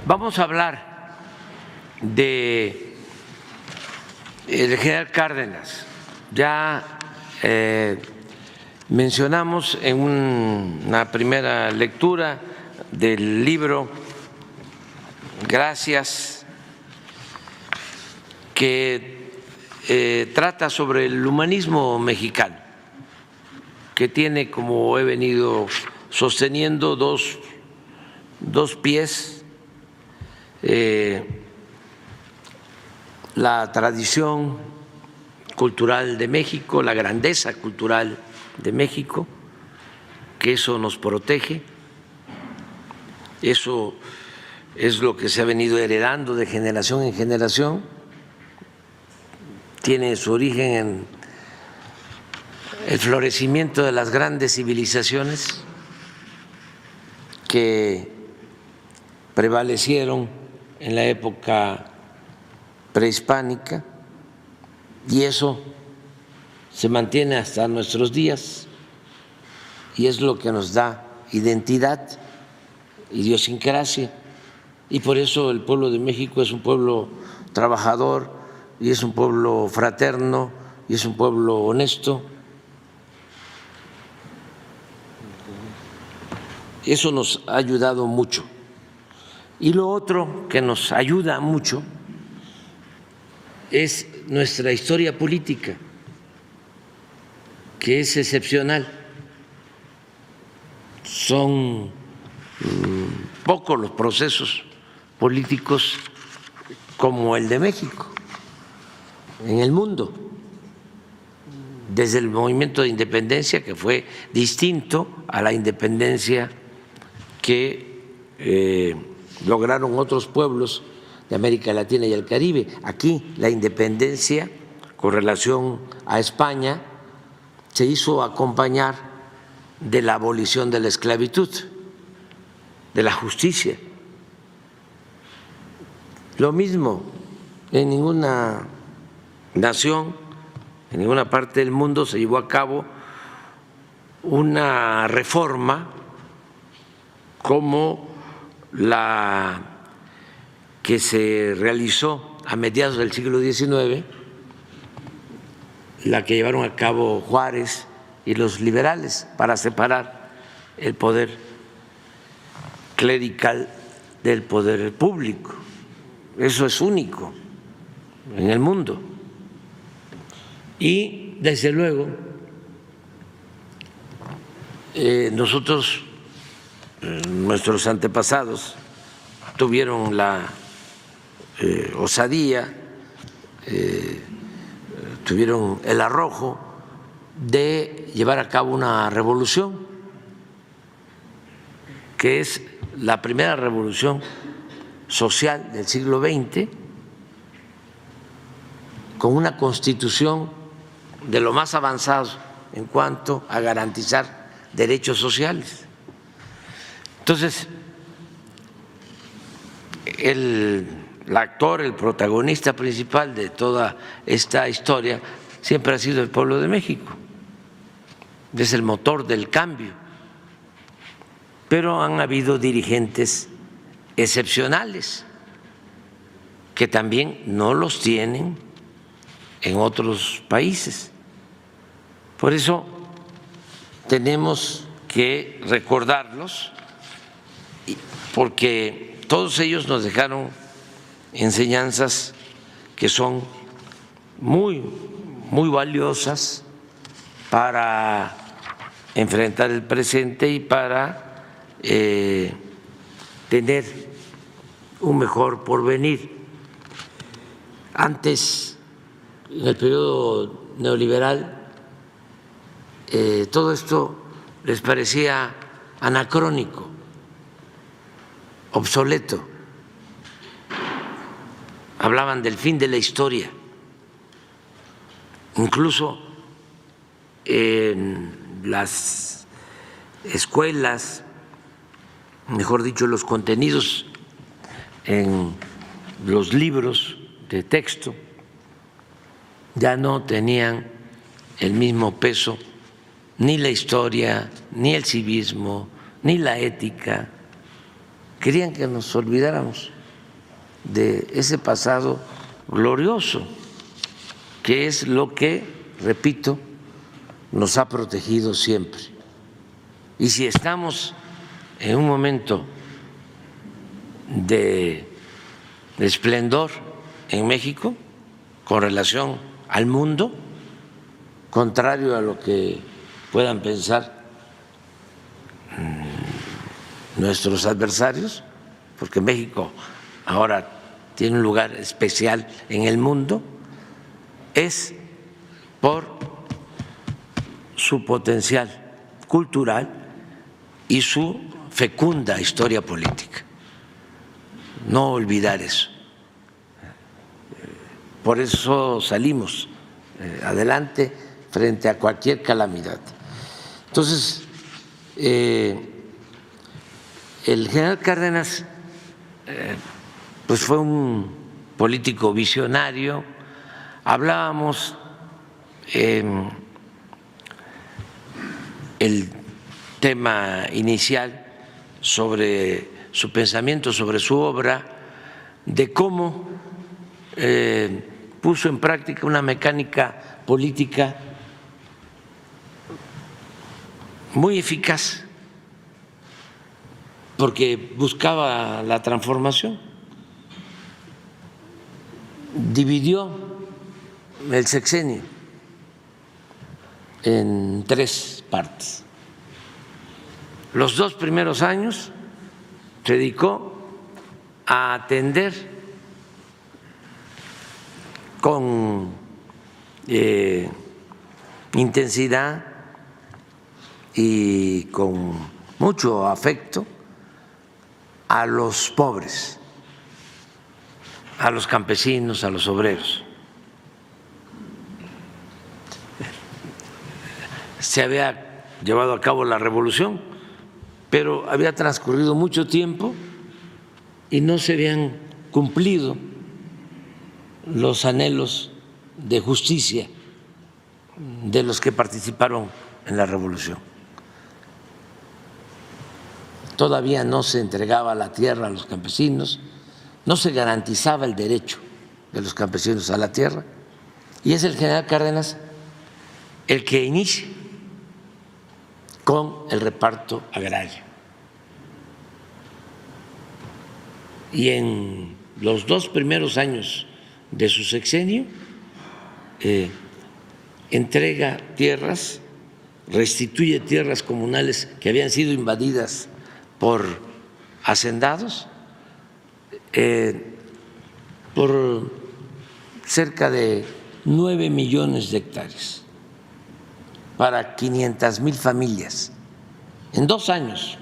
Vamos a hablar de el general Cárdenas. Ya mencionamos en una primera lectura del libro Gracias, que trata sobre el humanismo mexicano, que tiene, como he venido sosteniendo, dos pies: la tradición cultural de México, la grandeza cultural de México, que eso nos protege, eso es lo que se ha venido heredando de generación en generación, tiene su origen en el florecimiento de las grandes civilizaciones que prevalecieron en la época prehispánica, y eso se mantiene hasta nuestros días y es lo que nos da identidad, idiosincrasia, y por eso el pueblo de México es un pueblo trabajador y es un pueblo fraterno y es un pueblo honesto. Eso nos ha ayudado mucho. Y lo otro que nos ayuda mucho es nuestra historia política, que es excepcional. Son pocos los procesos políticos como el de México en el mundo, desde el movimiento de independencia, que fue distinto a la independencia que lograron otros pueblos de América Latina y el Caribe. Aquí la independencia con relación a España se hizo acompañar de la abolición de la esclavitud, de la justicia. Lo mismo, en ninguna nación, en ninguna parte del mundo se llevó a cabo una reforma como la que se realizó a mediados del siglo XIX, la que llevaron a cabo Juárez y los liberales para separar el poder clerical del poder público. Eso es único en el mundo. Y desde luego nosotros, nuestros antepasados tuvieron la osadía, tuvieron el arrojo de llevar a cabo una revolución, que es la primera revolución social del siglo XX, con una constitución de lo más avanzado en cuanto a garantizar derechos sociales. Entonces, el actor, el protagonista principal de toda esta historia siempre ha sido el pueblo de México, es el motor del cambio, pero han habido dirigentes excepcionales que también no los tienen en otros países. Por eso tenemos que recordarlos, porque todos ellos nos dejaron enseñanzas que son muy valiosas para enfrentar el presente y para tener un mejor porvenir. Antes, en el periodo neoliberal, todo esto les parecía anacrónico, obsoleto. Hablaban del fin de la historia. Incluso en las escuelas, mejor dicho, los contenidos en los libros de texto ya no tenían el mismo peso, ni la historia, ni el civismo, ni la ética. Querían que nos olvidáramos de ese pasado glorioso, que es lo que, repito, nos ha protegido siempre. Y si estamos en un momento de esplendor en México con relación al mundo, contrario a lo que puedan pensar nuestros adversarios, porque México ahora tiene un lugar especial en el mundo, es por su potencial cultural y su fecunda historia política. No olvidar eso. Por eso salimos adelante frente a cualquier calamidad. Entonces, el general Cárdenas pues fue un político visionario. Hablábamos el tema inicial sobre su pensamiento, sobre su obra, de cómo puso en práctica una mecánica política muy eficaz, porque buscaba la transformación. Dividió el sexenio en 3 partes. Los 2 primeros años se dedicó a atender con intensidad y con mucho afecto a los pobres, a los campesinos, a los obreros. Se había llevado a cabo la revolución, pero había transcurrido mucho tiempo y no se habían cumplido los anhelos de justicia de los que participaron en la revolución. Todavía no se entregaba la tierra a los campesinos, no se garantizaba el derecho de los campesinos a la tierra, y es el general Cárdenas el que inicia con el reparto agrario. Y en los 2 primeros años de su sexenio entrega tierras, restituye tierras comunales que habían sido invadidas por hacendados, por cerca de 9 millones de hectáreas para 500,000 familias en 2 años.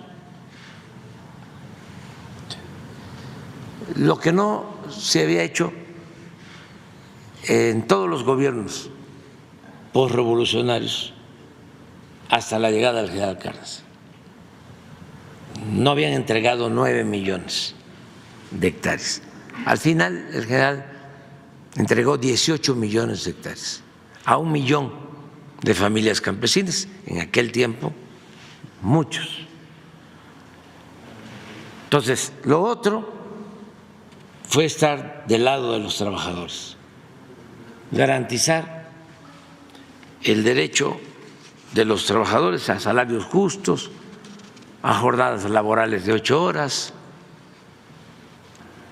Lo que no se había hecho en todos los gobiernos posrevolucionarios hasta la llegada del general Cárdenas. No habían entregado 9 millones de hectáreas. Al final el general entregó 18 millones de hectáreas a 1 millón de familias campesinas, en aquel tiempo muchos. Entonces, lo otro fue estar del lado de los trabajadores, garantizar el derecho de los trabajadores a salarios justos, a jornadas laborales de 8 horas,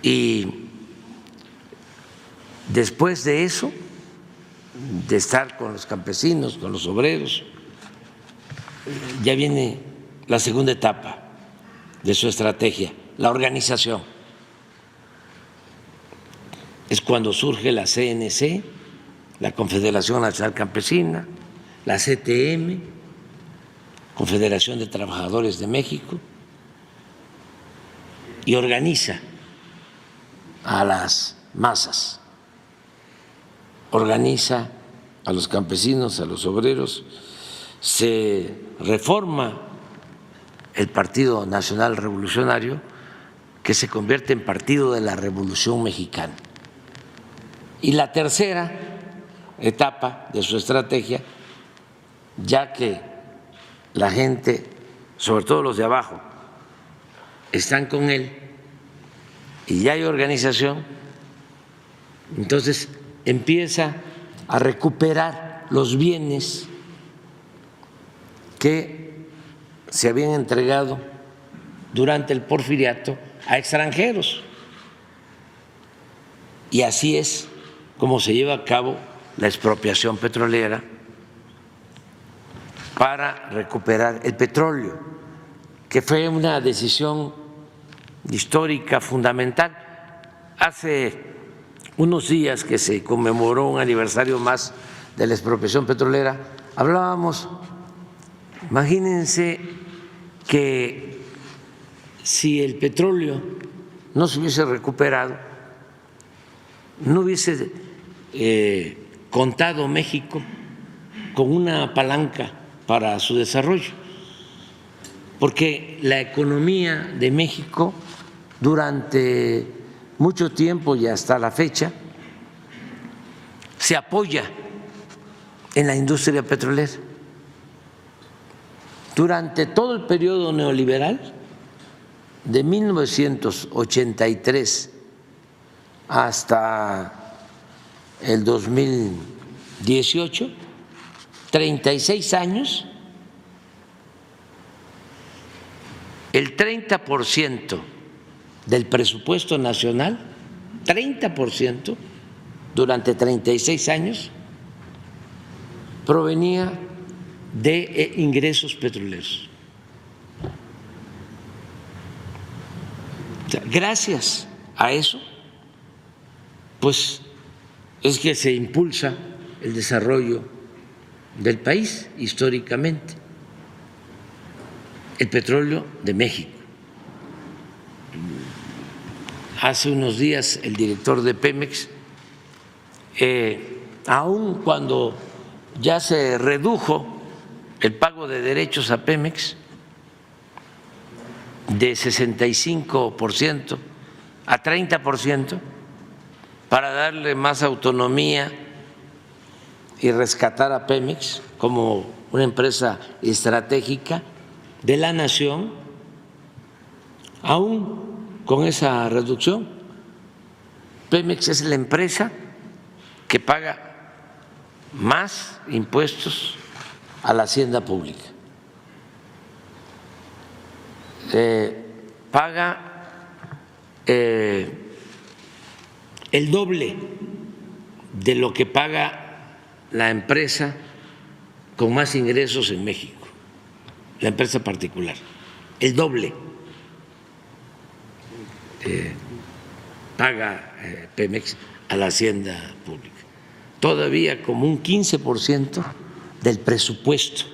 y después de eso, de estar con los campesinos, con los obreros, ya viene la segunda etapa de su estrategia, la organización. Es cuando surge la CNC, la Confederación Nacional Campesina, la CTM, Confederación de Trabajadores de México, y organiza a las masas, organiza a los campesinos, a los obreros, se reforma el Partido Nacional Revolucionario, que se convierte en Partido de la Revolución Mexicana. Y la tercera etapa de su estrategia, ya que la gente, sobre todo los de abajo, están con él, y ya hay organización, entonces empieza a recuperar los bienes que se habían entregado durante el porfiriato a extranjeros. Y así es como se lleva a cabo la expropiación petrolera para recuperar el petróleo, que fue una decisión histórica fundamental. Hace unos días que se conmemoró un aniversario más de la expropiación petrolera, hablábamos, imagínense que si el petróleo no se hubiese recuperado, no hubiese contado México con una palanca para su desarrollo, porque la economía de México durante mucho tiempo y hasta la fecha se apoya en la industria petrolera. Durante todo el periodo neoliberal, de 1983 hasta el 2018, 36 años, el 30% del presupuesto nacional, 30% durante 36 años, provenía de ingresos petroleros. Gracias a eso, pues es que se impulsa el desarrollo del país históricamente, el petróleo de México. Hace unos días el director de Pemex, aun cuando ya se redujo el pago de derechos a Pemex de 65% a 30%, para darle más autonomía y rescatar a Pemex como una empresa estratégica de la nación, aún con esa reducción, Pemex es la empresa que paga más impuestos a la hacienda pública. Paga el doble de lo que paga la empresa con más ingresos en México, la empresa particular, el doble paga Pemex a la hacienda pública. Todavía como un 15% del presupuesto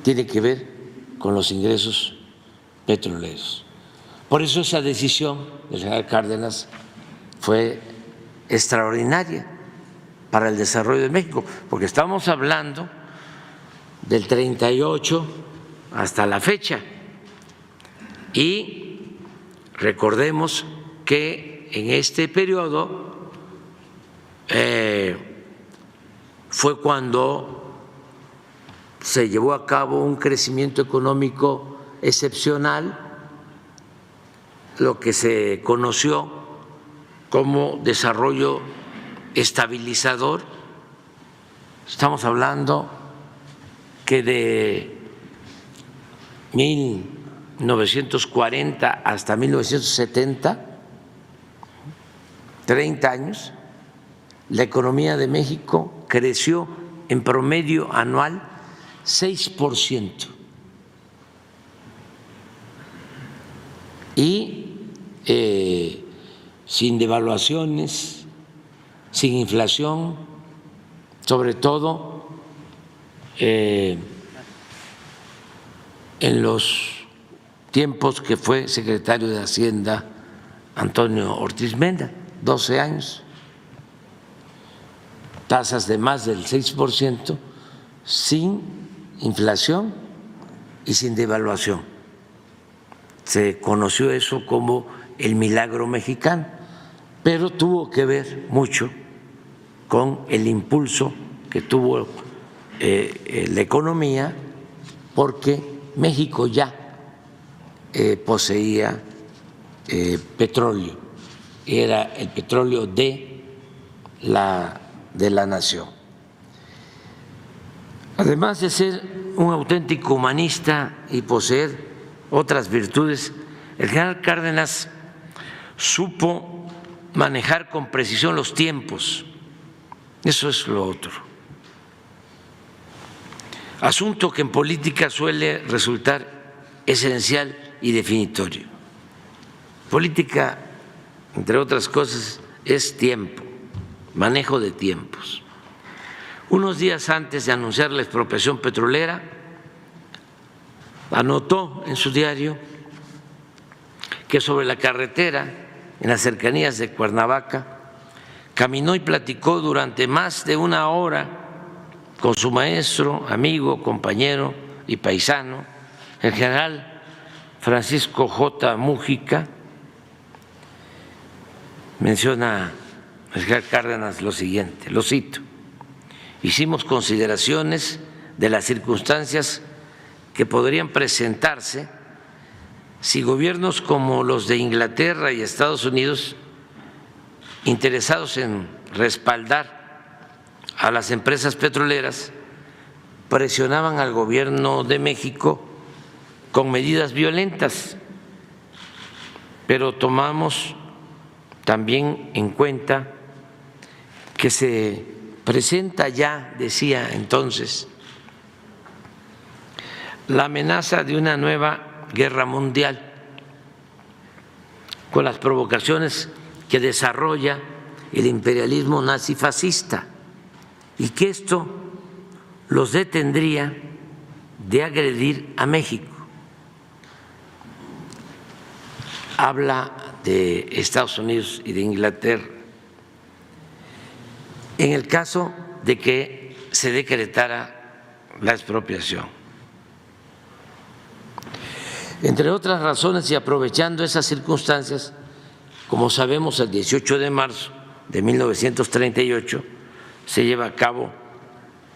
tiene que ver con los ingresos petroleros. Por eso esa decisión del general Cárdenas fue extraordinaria para el desarrollo de México, porque estamos hablando del 38 hasta la fecha. Y recordemos que en este periodo fue cuando se llevó a cabo un crecimiento económico excepcional, lo que se conoció como desarrollo estabilizador. Estamos hablando que de 1940 hasta 1970, 30 años, la economía de México creció en promedio anual 6%. Y sin devaluaciones, sin inflación, sobre todo en los tiempos que fue secretario de Hacienda Antonio Ortiz Mena, 12 años, tasas de más del 6%, sin inflación y sin devaluación. Se conoció eso como el milagro mexicano, pero tuvo que ver mucho con el impulso que tuvo la economía, porque México ya poseía petróleo, era el petróleo de la nación. Además de ser un auténtico humanista y poseer otras virtudes, el general Cárdenas supo manejar con precisión los tiempos. Eso es lo otro. Asunto que en política suele resultar esencial y definitorio. Política, entre otras cosas, es tiempo, manejo de tiempos. Unos días antes de anunciar la expropiación petrolera, anotó en su diario que sobre la carretera, en las cercanías de Cuernavaca, caminó y platicó durante más de una hora con su maestro, amigo, compañero y paisano, el general Francisco J. Mújica. Menciona el general Cárdenas lo siguiente, lo cito: hicimos consideraciones de las circunstancias que podrían presentarse si gobiernos como los de Inglaterra y Estados Unidos, interesados en respaldar a las empresas petroleras, presionaban al gobierno de México con medidas violentas, pero tomamos también en cuenta que se presenta ya, decía entonces, la amenaza de una nueva guerra mundial con las provocaciones que desarrolla el imperialismo nazifascista y que esto los detendría de agredir a México. Habla de Estados Unidos y de Inglaterra. En el caso de que se decretara la expropiación. Entre otras razones, y aprovechando esas circunstancias, como sabemos, el 18 de marzo de 1938 se lleva a cabo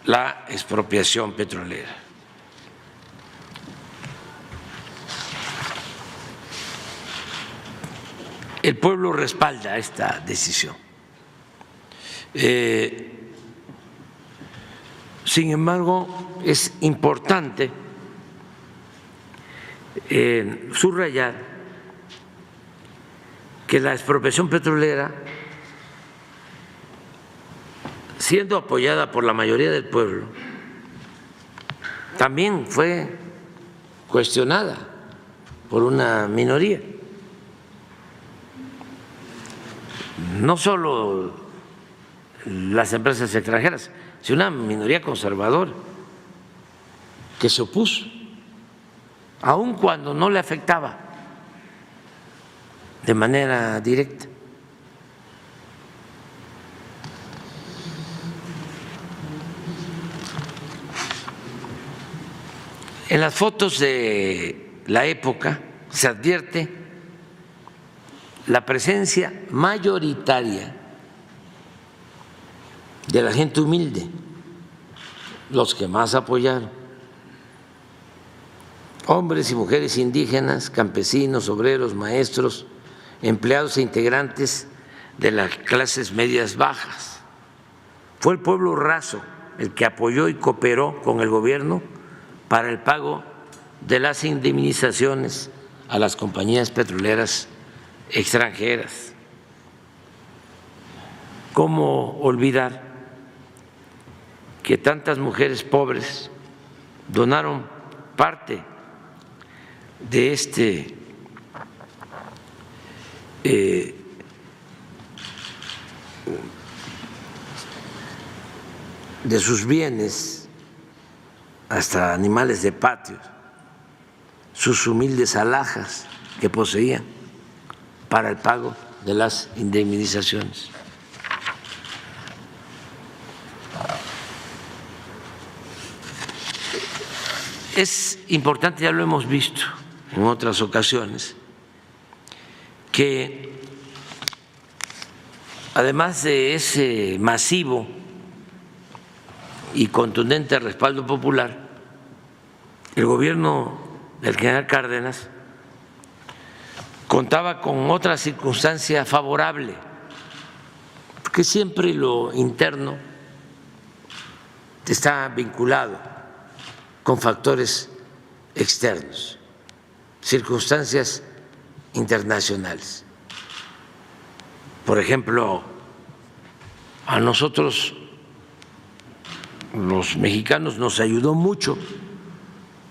la expropiación petrolera. El pueblo respalda esta decisión. Sin embargo, es importante subrayar que la expropiación petrolera, siendo apoyada por la mayoría del pueblo, también fue cuestionada por una minoría. No solo las empresas extranjeras, sino una minoría conservadora que se opuso, aun cuando no le afectaba de manera directa. En las fotos de la época se advierte la presencia mayoritaria de la gente humilde, los que más apoyaron, hombres y mujeres indígenas, campesinos, obreros, maestros, empleados e integrantes de las clases medias bajas. Fue el pueblo raso el que apoyó y cooperó con el gobierno para el pago de las indemnizaciones a las compañías petroleras extranjeras. ¿Cómo olvidar que tantas mujeres pobres donaron parte de de sus bienes, hasta animales de patio, sus humildes alhajas que poseían para el pago de las indemnizaciones? Es importante, ya lo hemos visto en otras ocasiones, que además de ese masivo y contundente respaldo popular, el gobierno del general Cárdenas contaba con otra circunstancia favorable, porque siempre lo interno está vinculado con factores externos, circunstancias internacionales. Por ejemplo, a nosotros los mexicanos nos ayudó mucho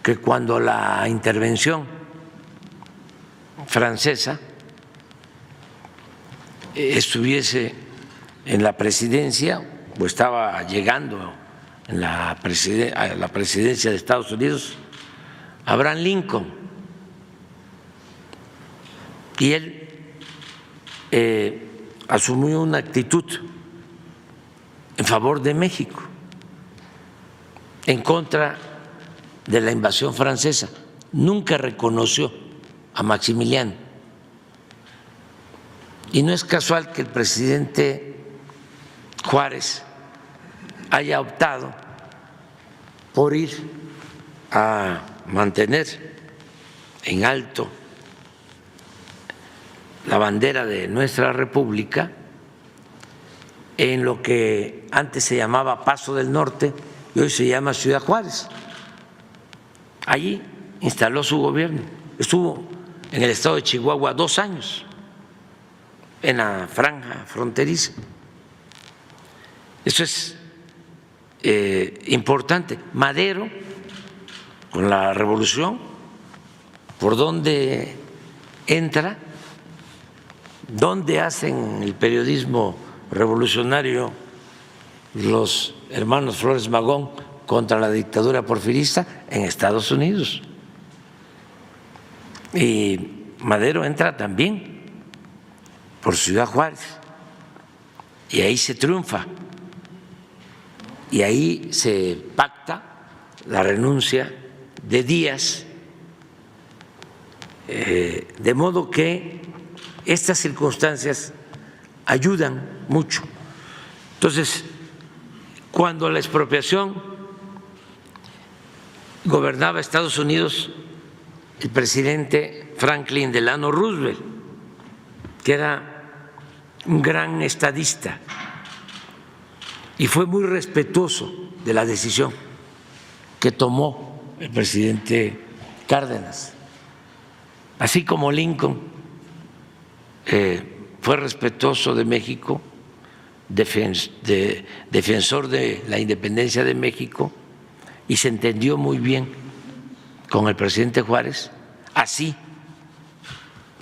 que cuando la intervención francesa estuviese en la presidencia o estaba llegando a la presidencia de Estados Unidos, Abraham Lincoln, y él asumió una actitud en favor de México, en contra de la invasión francesa. Nunca reconoció a Maximiliano. Y no es casual que el presidente Juárez haya optado por ir a mantener en alto la bandera de nuestra República en lo que antes se llamaba Paso del Norte y hoy se llama Ciudad Juárez. Allí instaló su gobierno, estuvo en el estado de Chihuahua 2 años, en la franja fronteriza. Eso es importante. Madero, con la revolución, ¿por dónde entra? ¿Dónde hacen el periodismo revolucionario los hermanos Flores Magón contra la dictadura porfirista? En Estados Unidos. Y Madero entra también por Ciudad Juárez y ahí se triunfa y ahí se pacta la renuncia de Díaz, de modo que estas circunstancias ayudan mucho. Entonces, cuando la expropiación gobernaba Estados Unidos, el presidente Franklin Delano Roosevelt, que era un gran estadista y fue muy respetuoso de la decisión que tomó el presidente Cárdenas, así como Lincoln fue respetuoso de México, defensor de la independencia de México, y se entendió muy bien con el presidente Juárez. Así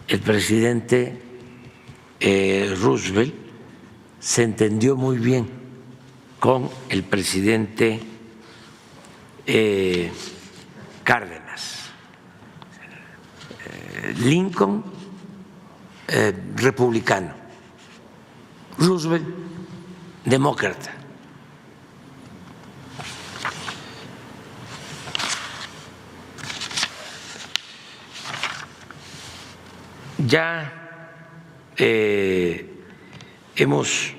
el presidente Roosevelt se entendió muy bien con el presidente Cárdenas. Lincoln, republicano; Roosevelt, demócrata. Ya hemos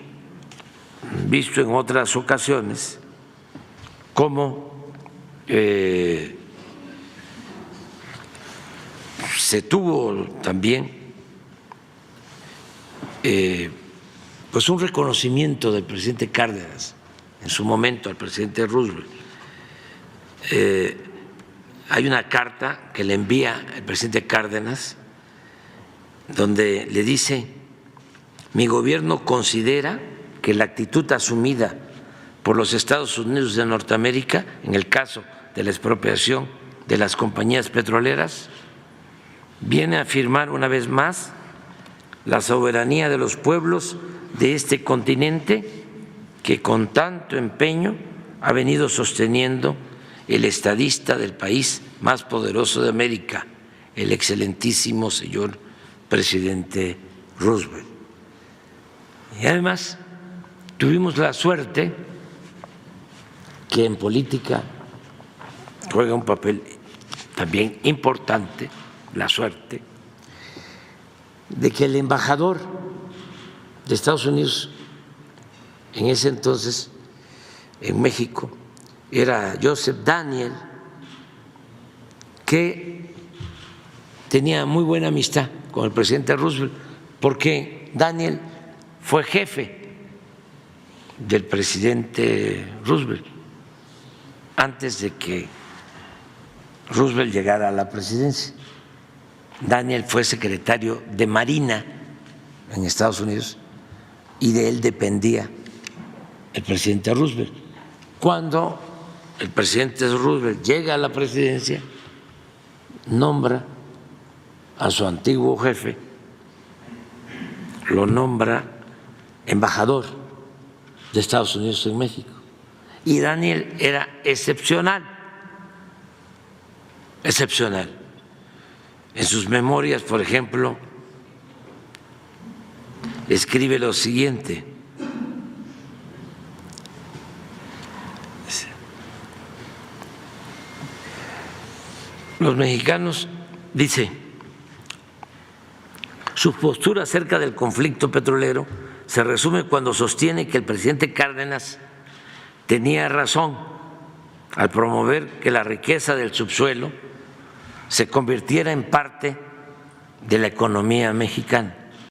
visto en otras ocasiones cómo se tuvo también pues un reconocimiento del presidente Cárdenas en su momento al presidente Roosevelt. Hay una carta que le envía el presidente Cárdenas donde le dice: mi gobierno considera que la actitud asumida por los Estados Unidos de Norteamérica en el caso de la expropiación de las compañías petroleras viene a afirmar una vez más la soberanía de los pueblos de este continente que con tanto empeño ha venido sosteniendo el estadista del país más poderoso de América, el excelentísimo señor presidente Roosevelt. Y además tuvimos la suerte, que en política juega un papel también importante, la suerte, de que el embajador de Estados Unidos en ese entonces en México era Joseph Daniel, que tenía muy buena amistad con el presidente Roosevelt, porque Daniel fue jefe del presidente Roosevelt antes de que Roosevelt llegara a la presidencia. Daniel fue secretario de Marina en Estados Unidos y de él dependía el presidente Roosevelt. Cuando el presidente Roosevelt llega a la presidencia, nombra a su antiguo jefe, lo nombra embajador de Estados Unidos en México. Y Daniel era excepcional. En sus memorias, por ejemplo, escribe lo siguiente: los mexicanos, dice, su postura acerca del conflicto petrolero se resume cuando sostiene que el presidente Cárdenas tenía razón al promover que la riqueza del subsuelo se convirtiera en parte de la economía mexicana.